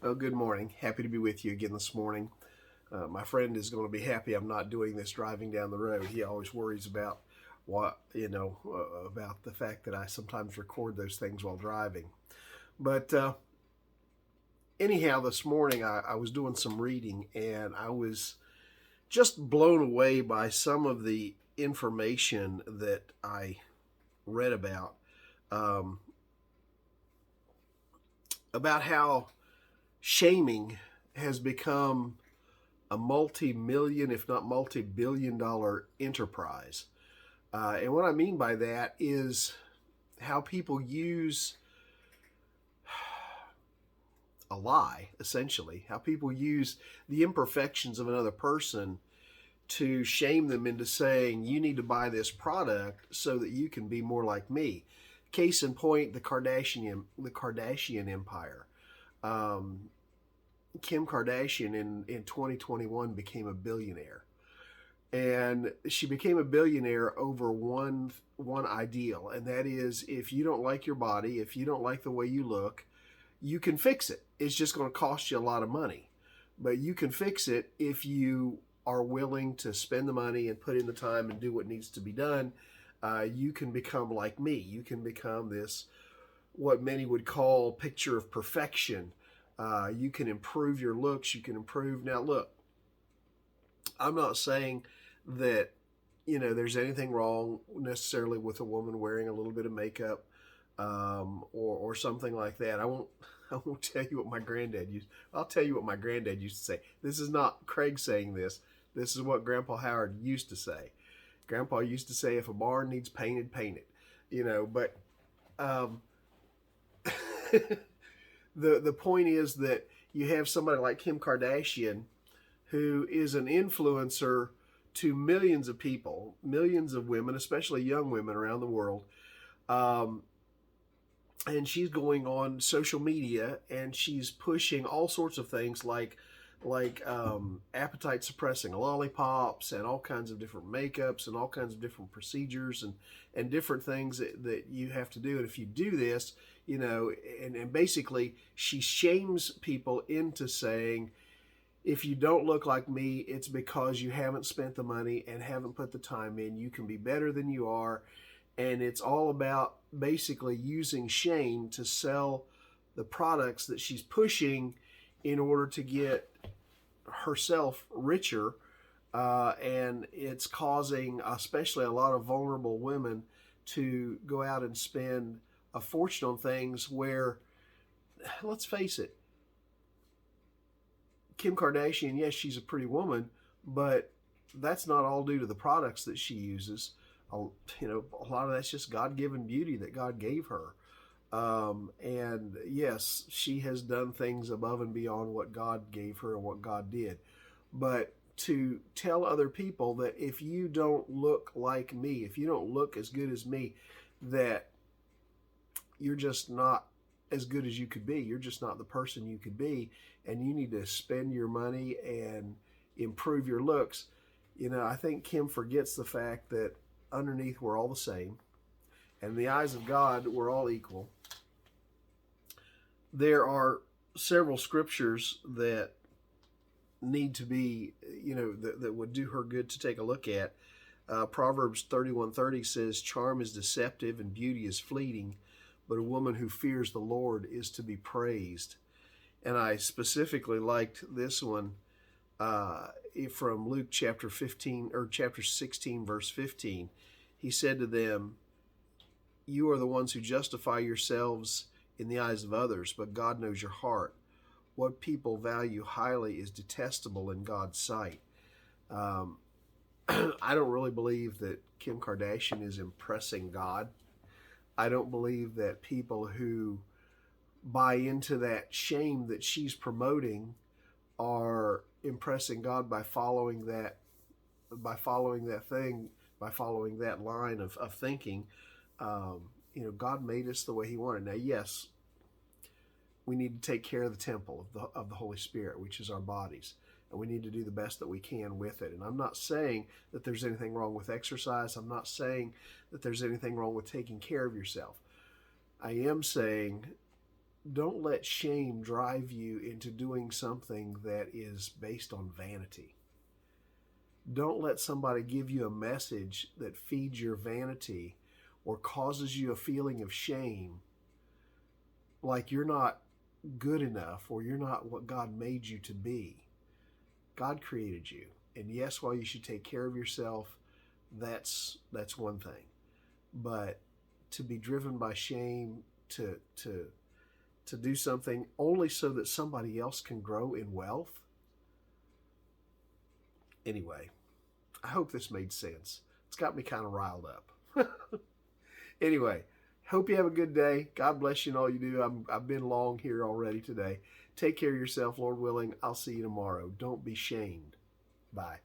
Oh, good morning. Happy to be with you again this morning. My friend is going to be happy I'm not doing this driving down the road. He always worries about about the fact that I sometimes record those things while driving. But anyhow, this morning I was doing some reading and I was just blown away by some of the information that I read um, about how shaming has become a multi-million, if not multi-billion-dollar enterprise. And what I mean by that is how people use a lie, essentially, how people use the imperfections of another person to shame them into saying, you need to buy this product so that you can be more like me. Case in point, the Kardashian empire. Um, Kim Kardashian in 2021 became a billionaire, and she became a billionaire over one ideal, and that is, if you don't like your body, if you don't like the way you look, you can fix it. It's just going to cost you a lot of money, but you can fix it if you are willing to spend the money and put in the time and do what needs to be done. You can become like me. You can become this, what many would call, picture of perfection. You can improve your looks. You can improve. Now, look, I'm not saying that there's anything wrong necessarily with a woman wearing a little bit of makeup, or something like that. I won't tell you what my granddad used. I'll tell you what my granddad used to say. This is not Craig saying this. This is what Grandpa Howard used to say. Grandpa used to say, "If a barn needs painted, paint it." But um, the point is that you have somebody like Kim Kardashian, who is an influencer to millions of people, millions of women, especially young women around the world. Um, and she's going on social media and she's pushing all sorts of things like appetite suppressing lollipops and all kinds of different makeups and all kinds of different procedures and different things that you have to do. And if you do this, and basically she shames people into saying, if you don't look like me, it's because you haven't spent the money and haven't put the time in. You can be better than you are. And it's all about basically using shame to sell the products that she's pushing in order to get herself richer. And it's causing, especially a lot of vulnerable women, to go out and spend a fortune on things where, let's face it, Kim Kardashian, yes, she's a pretty woman, but that's not all due to the products that she uses. A lot of that's just God given beauty that God gave her. And yes, she has done things above and beyond what God gave her and what God did. But to tell other people that if you don't look like me, if you don't look as good as me, that you're just not as good as you could be. You're just not the person you could be, and you need to spend your money and improve your looks. I think Kim forgets the fact that underneath we're all the same, and in the eyes of God, we're all equal. There are several scriptures that need to be, that would do her good to take a look at. Proverbs 31:30 says, "Charm is deceptive and beauty is fleeting, but a woman who fears the Lord is to be praised." And I specifically liked this one uh, from Luke chapter 15 or chapter 16, verse 15. He said to them, "You are the ones who justify yourselves in the eyes of others, but God knows your heart. What people value highly is detestable in God's sight." Um, I don't really believe that Kim Kardashian is impressing God. I don't believe that people who buy into that shame that she's promoting are impressing God by following that line of thinking. God made us the way He wanted. Now, yes, we need to take care of the temple of the Holy Spirit, which is our bodies, and we need to do the best that we can with it. And I'm not saying that there's anything wrong with exercise. I'm not saying that there's anything wrong with taking care of yourself. I am saying Don't let shame drive you into doing something that is based on vanity. Don't let somebody give you a message that feeds your vanity or causes you a feeling of shame, like you're not good enough or you're not what God made you to be. God created you. And yes, while you should take care of yourself, that's one thing. But to be driven by shame, to do something only so that somebody else can grow in wealth. Anyway, I hope this made sense. It's got me kind of riled up. Anyway, hope you have a good day. God bless you in all you do. I've been long here already today. Take care of yourself, Lord willing. I'll see you tomorrow. Don't be shamed. Bye.